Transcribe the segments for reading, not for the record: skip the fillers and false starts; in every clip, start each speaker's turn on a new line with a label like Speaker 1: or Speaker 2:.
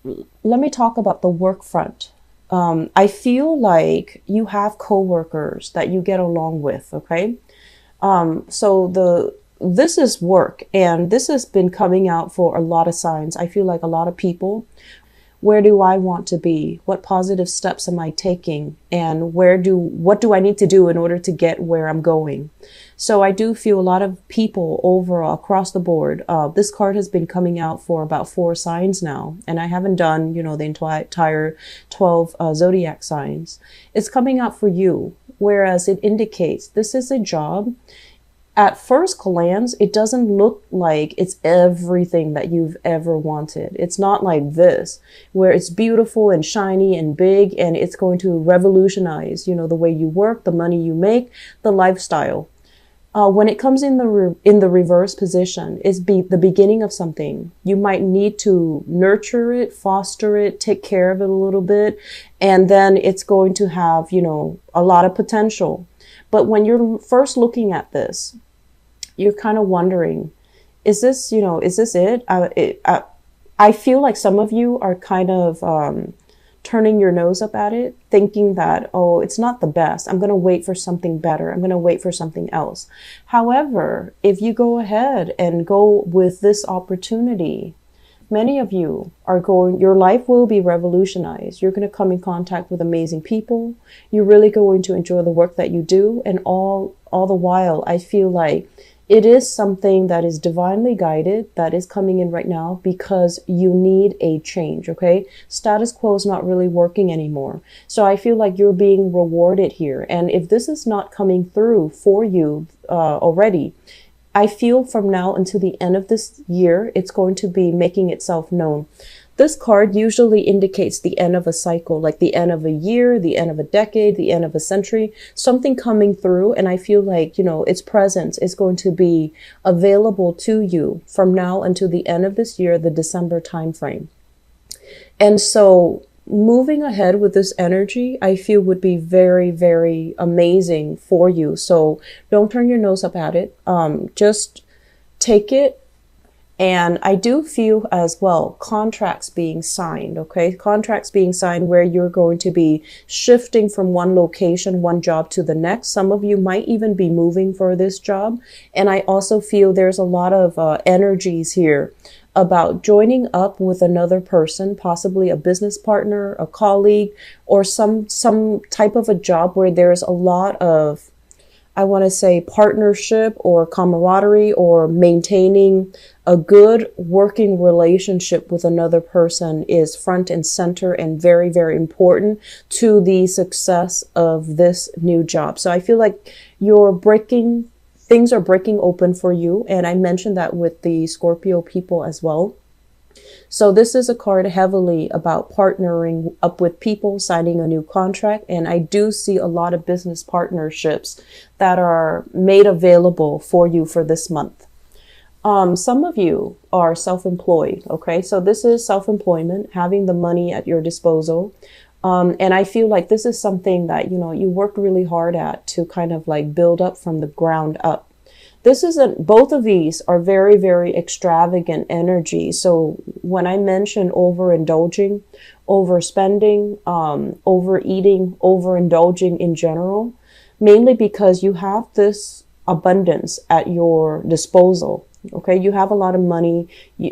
Speaker 1: let me talk about the work front. I feel like you have coworkers that you get along with, okay? So this is work, and this has been coming out for a lot of signs. I feel like a lot of people, where do I want to be? What positive steps am I taking? And what do I need to do in order to get where I'm going? So I do feel a lot of people overall across the board. This card has been coming out for about 4 signs now, and I haven't done, the entire 12 zodiac signs. It's coming out for you, whereas it indicates this is a job. At first glance, it doesn't look like it's everything that you've ever wanted. It's not like this, where it's beautiful and shiny and big, and it's going to revolutionize, the way you work, the money you make, the lifestyle. When it comes in the reverse position, it's the beginning of something. You might need to nurture it, foster it, take care of it a little bit, and then it's going to have, a lot of potential. But when you're first looking at this, you're kind of wondering, is this it? I feel like some of you are kind of turning your nose up at it, thinking that, oh, it's not the best. I'm going to wait for something better. I'm going to wait for something else. However, if you go ahead and go with this opportunity, many of you your life will be revolutionized. You're going to come in contact with amazing people. You're really going to enjoy the work that you do. And all the while, I feel like it is something that is divinely guided, that is coming in right now because you need a change, okay? Status quo is not really working anymore. So I feel like you're being rewarded here. And if this is not coming through for you already, I feel from now until the end of this year, it's going to be making itself known. This card usually indicates the end of a cycle, like the end of a year, the end of a decade, the end of a century, something coming through. And I feel like, its presence is going to be available to you from now until the end of this year, the December timeframe. And so moving ahead with this energy, I feel would be very, very amazing for you. So don't turn your nose up at it. Just take it. And I do feel as well, contracts being signed, okay? Contracts being signed where you're going to be shifting from one location, one job to the next. Some of you might even be moving for this job. And I also feel there's a lot of energies here about joining up with another person, possibly a business partner, a colleague, or some type of a job where there's a lot of, I want to say, partnership or camaraderie, or maintaining a good working relationship with another person is front and center and very, very important to the success of this new job. So I feel like things are breaking open for you. And I mentioned that with the Scorpio people as well. So this is a card heavily about partnering up with people, signing a new contract. And I do see a lot of business partnerships that are made available for you for this month. Some of you are self-employed. Okay. So this is self-employment, having the money at your disposal. And I feel like this is something that, you worked really hard at to kind of like build up from the ground up. Both of these are very, very extravagant energy. So when I mention overindulging, overspending, overeating, overindulging in general, mainly because you have this abundance at your disposal. Okay, you have a lot of money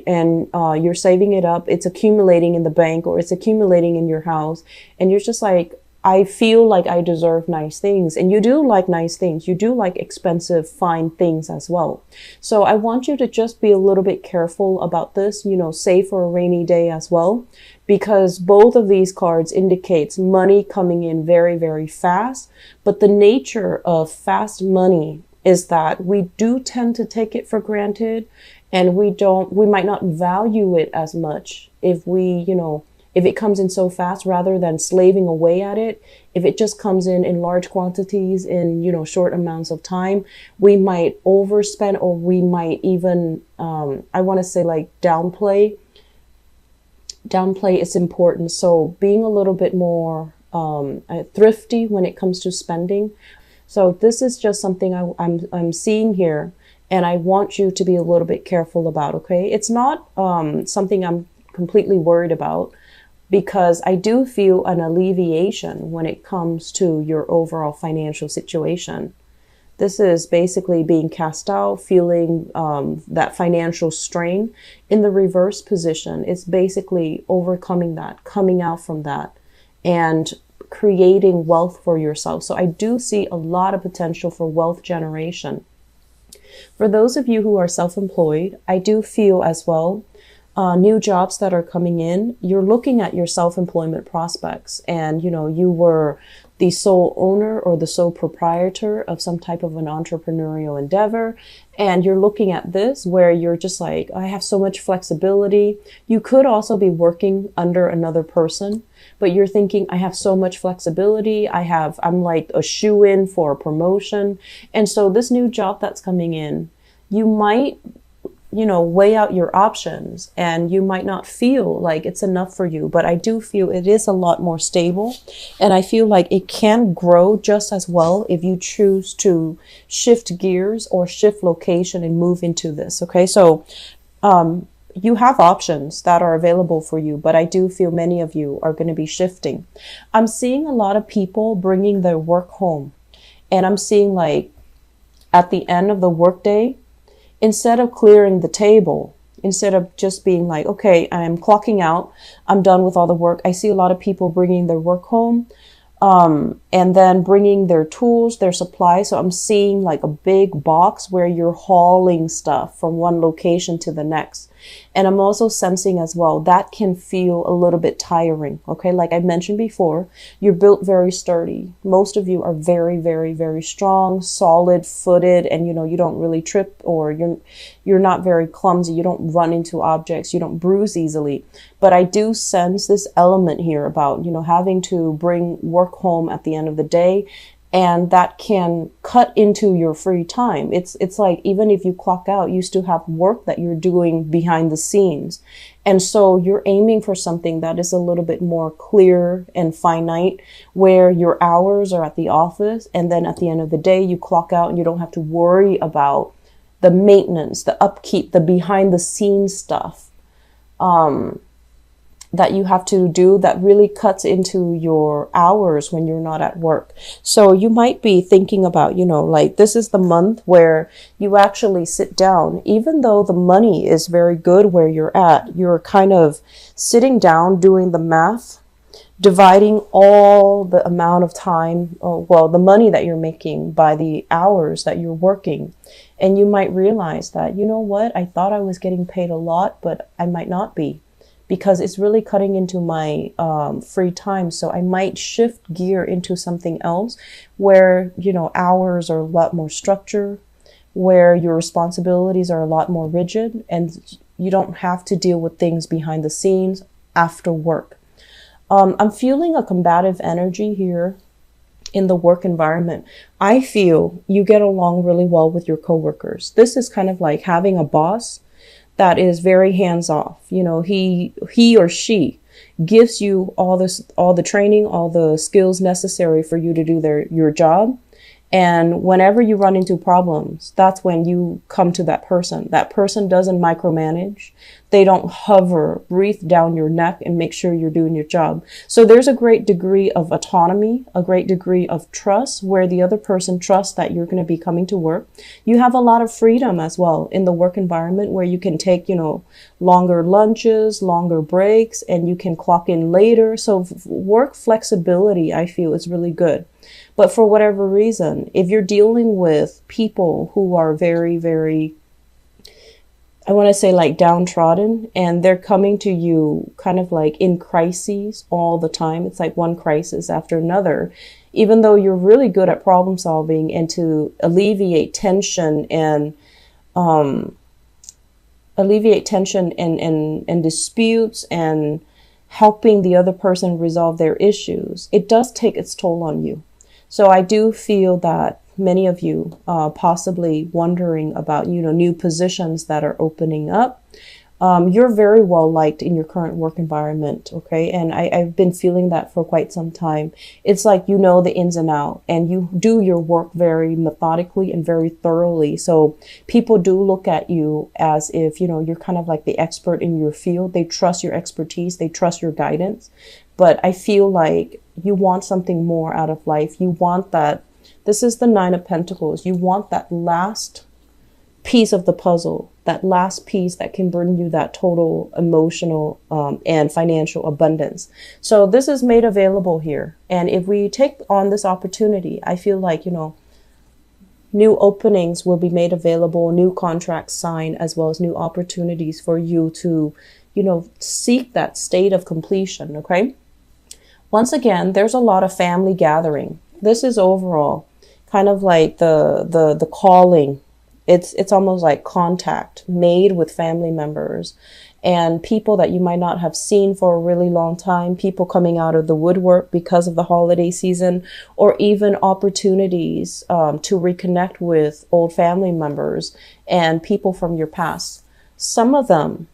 Speaker 1: and you're saving it up. It's accumulating in the bank or it's accumulating in your house. And you're just like, I feel like I deserve nice things. And you do like nice things. You do like expensive, fine things as well. So I want you to just be a little bit careful about this, save for a rainy day as well, because both of these cards indicates money coming in very, very fast. But the nature of fast money is that we do tend to take it for granted, and we might not value it as much if if it comes in so fast, rather than slaving away at it. If it just comes in large quantities in, short amounts of time, we might overspend, or we might even, I want to say, like, downplay its importance. So being a little bit more thrifty when it comes to spending. So this is just something I'm seeing here, and I want you to be a little bit careful about, okay? It's not something I'm completely worried about, because I do feel an alleviation when it comes to your overall financial situation. This is basically being cast out, feeling that financial strain. In the reverse position, it's basically overcoming that, coming out from that, and creating wealth for yourself. So I do see a lot of potential for wealth generation. For those of you who are self-employed, I do feel as well, new jobs that are coming in, you're looking at your self-employment prospects, and you were the sole owner or the sole proprietor of some type of an entrepreneurial endeavor, and you're looking at this where you're just like, I have so much flexibility. You could also be working under another person, but you're thinking, I have so much flexibility. I'm like a shoe-in for a promotion. And so this new job that's coming in, you might weigh out your options, and you might not feel like it's enough for you, but I do feel it is a lot more stable, and I feel like it can grow just as well if you choose to shift gears or shift location and move into this. Okay, so you have options that are available for you, but I do feel many of you are going to be shifting. I'm seeing a lot of people bringing their work home, and I'm seeing like at the end of the workday, instead of clearing the table, instead of just being like, okay, I'm clocking out, I'm done with all the work, I see a lot of people bringing their work home, and then bringing their tools, their supplies. So I'm seeing like a big box where you're hauling stuff from one location to the next. And I'm also sensing as well, that can feel a little bit tiring. Okay. Like I mentioned before, you're built very sturdy. Most of you are very, very, very strong, solid footed, and you don't really trip, or you're not very clumsy. You don't run into objects. You don't bruise easily. But I do sense this element here about, having to bring work home at the end of the day. And that can cut into your free time. It's like, even if you clock out, you still have work that you're doing behind the scenes. And so you're aiming for something that is a little bit more clear and finite, where your hours are at the office, and then at the end of the day, you clock out and you don't have to worry about the maintenance, the upkeep, the behind the scenes stuff that you have to do that really cuts into your hours when you're not at work. So you might be thinking about, like this is the month where you actually sit down, even though the money is very good where you're at, you're kind of sitting down, doing the math, dividing all the amount of time, the money that you're making by the hours that you're working. And you might realize that, what, I thought I was getting paid a lot, but I might not be, because it's really cutting into my free time. So I might shift gear into something else where, hours are a lot more structured, where your responsibilities are a lot more rigid, and you don't have to deal with things behind the scenes after work. I'm feeling a combative energy here in the work environment. I feel you get along really well with your coworkers. This is kind of like having a boss that is very hands off. He or she gives you all the training, all the skills necessary for you to do your job. And whenever you run into problems, that's when you come to that person. That person doesn't micromanage. They don't hover, breathe down your neck and make sure you're doing your job. So there's a great degree of autonomy, a great degree of trust, where the other person trusts that you're going to be coming to work. You have a lot of freedom as well in the work environment, where you can take, longer lunches, longer breaks, and you can clock in later. So work flexibility, I feel, is really good. But for whatever reason, if you're dealing with people who are very, very, I want to say like downtrodden, and they're coming to you kind of like in crises all the time. It's like one crisis after another, even though you're really good at problem solving and to alleviate tension and disputes and helping the other person resolve their issues. It does take its toll on you. So I do feel that many of you possibly wondering about, new positions that are opening up. You're very well liked in your current work environment, okay? And I've been feeling that for quite some time. It's like you know the ins and out, and you do your work very methodically and very thoroughly. So people do look at you as if, you're kind of like the expert in your field. They trust your expertise, they trust your guidance. But I feel like you want something more out of life. You want that. This is the Nine of Pentacles. You want that last piece of the puzzle, that last piece that can bring you that total emotional and financial abundance. So this is made available here. And if we take on this opportunity, I feel like, new openings will be made available, new contracts signed, as well as new opportunities for you to, seek that state of completion. Okay. Once again, there's a lot of family gathering. This is overall kind of like the calling. It's almost like contact made with family members and people that you might not have seen for a really long time, people coming out of the woodwork because of the holiday season, or even opportunities to reconnect with old family members and people from your past. Some of them,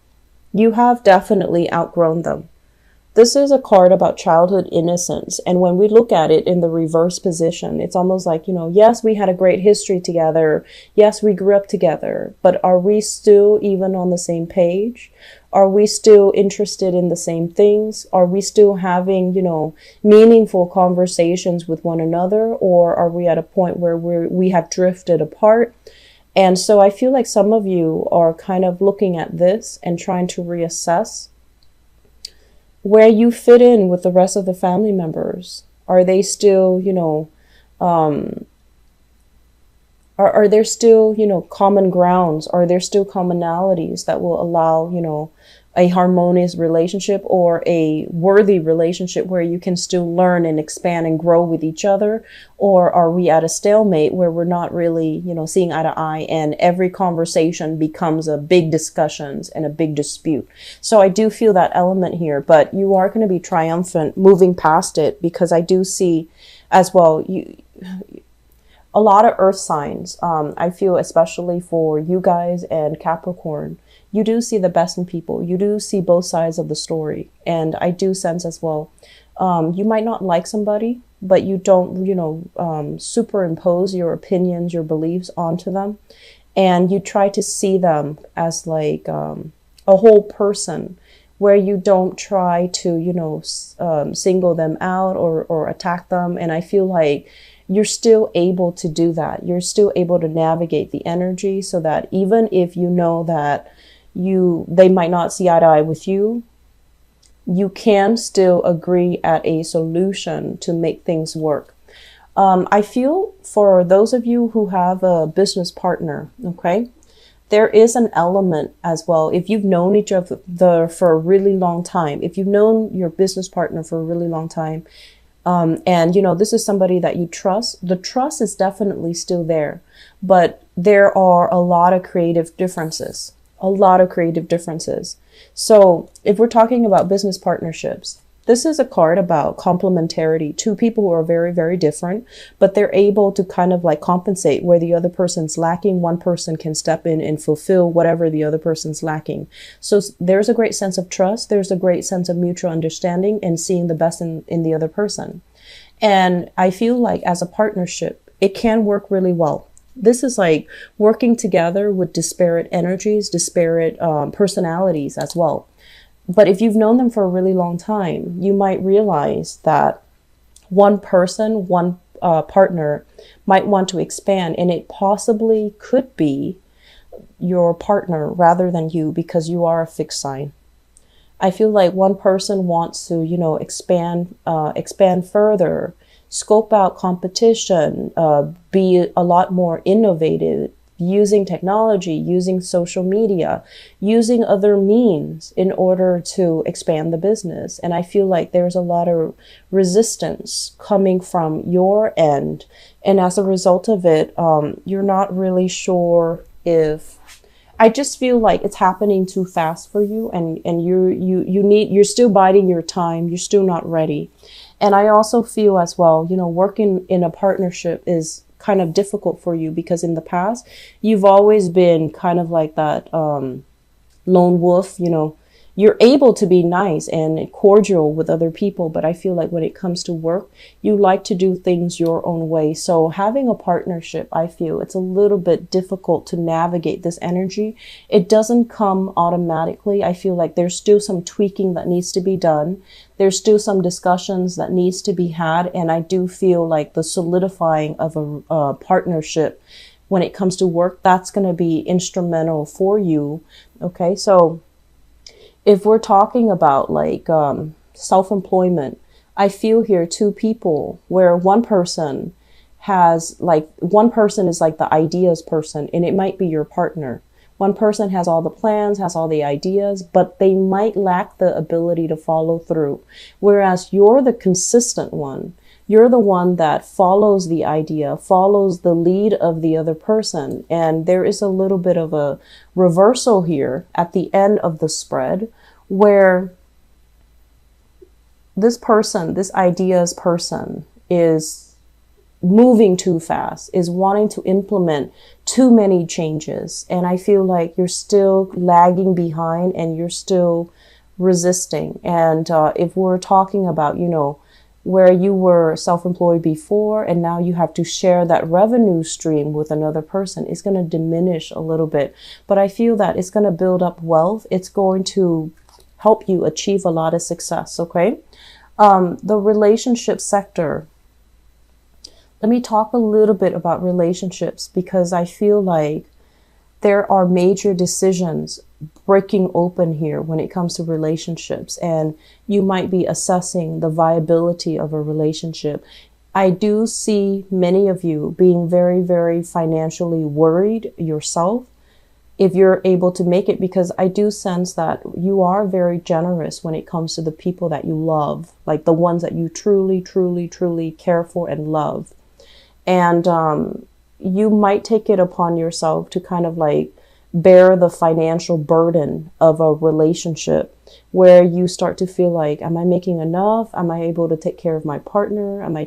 Speaker 1: you have definitely outgrown them. This is a card about childhood innocence. And when we look at it in the reverse position, it's almost like, yes, we had a great history together. Yes, we grew up together. But are we still even on the same page? Are we still interested in the same things? Are we still having, meaningful conversations with one another? Or are we at a point where we have drifted apart? And so I feel like some of you are kind of looking at this and trying to reassess where you fit in with the rest of the family members. Are they still, are there still, common grounds? Are there still commonalities that will allow, a harmonious relationship or a worthy relationship where you can still learn and expand and grow with each other? Or are we at a stalemate where we're not really, seeing eye to eye, and every conversation becomes a big discussions and a big dispute? So I do feel that element here, but you are going to be triumphant moving past it, because I do see as well, a lot of earth signs. I feel especially for you guys and Capricorn, you do see the best in people. You do see both sides of the story. And I do sense as well, you might not like somebody, but you don't, superimpose your opinions, your beliefs onto them. And you try to see them as like a whole person, where you don't try to, single them out or attack them. And I feel like you're still able to do that. You're still able to navigate the energy, so that even if you know that they might not see eye to eye with you, you can still agree at a solution to make things work. I feel for those of you who have a business partner, okay, there is an element as well. If you've known each other for a really long time, if you've known your business partner for a really long time, and this is somebody that you trust, the trust is definitely still there, but there are a lot of creative differences. So if we're talking about business partnerships, this is a card about complementarity. Two people who are very, very different, but they're able to kind of like compensate where the other person's lacking. One person can step in and fulfill whatever the other person's lacking. So there's a great sense of trust. There's a great sense of mutual understanding and seeing the best in the other person. And I feel like as a partnership, it can work really well. This is like working together with disparate energies, disparate personalities as well. But if you've known them for a really long time, you might realize that one person, one partner might want to expand, and it possibly could be your partner rather than you, because you are a fixed sign. I feel like one person wants to, expand further, scope out competition, be a lot more innovative, using technology, using social media, using other means in order to expand the business. And I feel like there's a lot of resistance coming from your end. And as a result of it, you're not really sure if, I just feel like it's happening too fast for you, and you're still biding your time. You're still not ready. And I also feel as well, working in a partnership is kind of difficult for you, because in the past, you've always been kind of like that, lone wolf, you're able to be nice and cordial with other people, but I feel like when it comes to work, you like to do things your own way. So having a partnership, I feel it's a little bit difficult to navigate this energy. It doesn't come automatically. I feel like there's still some tweaking that needs to be done. There's still some discussions that needs to be had. And I do feel like the solidifying of a partnership when it comes to work, that's going to be instrumental for you. Okay, so if we're talking about like self-employment, I feel here two people where one person is like the ideas person, and it might be your partner. One person has all the plans, has all the ideas, but they might lack the ability to follow through. Whereas you're the consistent one. You're the one that follows the idea, follows the lead of the other person. And there is a little bit of a reversal here at the end of the spread where this person, this ideas person, is moving too fast, is wanting to implement too many changes. And I feel like you're still lagging behind and you're still resisting. And if we're talking about, where you were self-employed before and now you have to share that revenue stream with another person, it's going to diminish a little bit. But I feel that it's going to build up wealth. It's going to help you achieve a lot of success, okay? The relationship sector. Let me talk a little bit about relationships because I feel like there are major decisions breaking open here when it comes to relationships, and you might be assessing the viability of a relationship. I do see many of you being very, very financially worried yourself if you're able to make it, because I do sense that you are very generous when it comes to the people that you love, like the ones that you truly, truly, truly care for and love. And you might take it upon yourself to kind of like bear the financial burden of a relationship where you start to feel like, am I making enough? Am I able to take care of my partner? Am I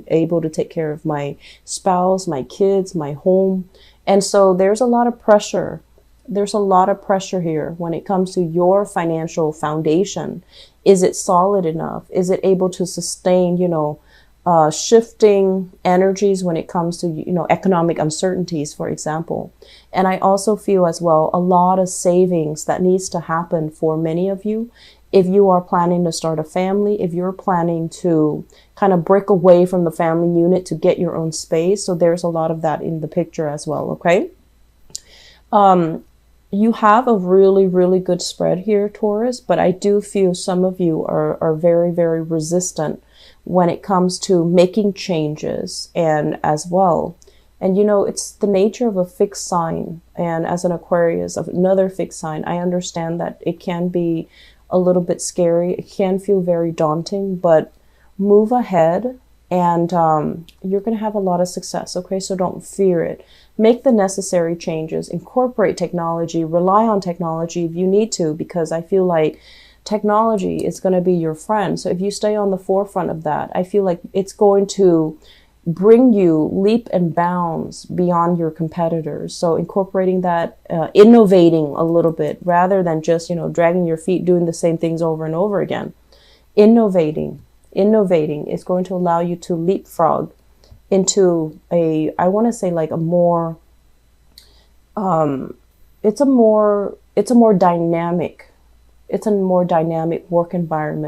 Speaker 1: able to take care of my spouse, my kids, my home? And so there's a lot of pressure. There's a lot of pressure here when it comes to your financial foundation. Is it solid enough? Is it able to sustain, shifting energies when it comes to, economic uncertainties, for example. And I also feel as well, a lot of savings that needs to happen for many of you. If you are planning to start a family, if you're planning to kind of break away from the family unit to get your own space. So there's a lot of that in the picture as well. Okay. You have a really, really good spread here, Taurus, but I do feel some of you are very, very resistant when it comes to making changes and as well. And, it's the nature of a fixed sign. And as an Aquarius of another fixed sign, I understand that it can be a little bit scary. It can feel very daunting, but move ahead and you're going to have a lot of success. Okay, so don't fear it. Make the necessary changes, incorporate technology, rely on technology if you need to, because I feel like technology is going to be your friend. So if you stay on the forefront of that, I feel like it's going to bring you leap and bounds beyond your competitors. So incorporating that, innovating a little bit rather than just, dragging your feet, doing the same things over and over again. Innovating is going to allow you to leapfrog into I want to say like a more, it's a more dynamic work environment.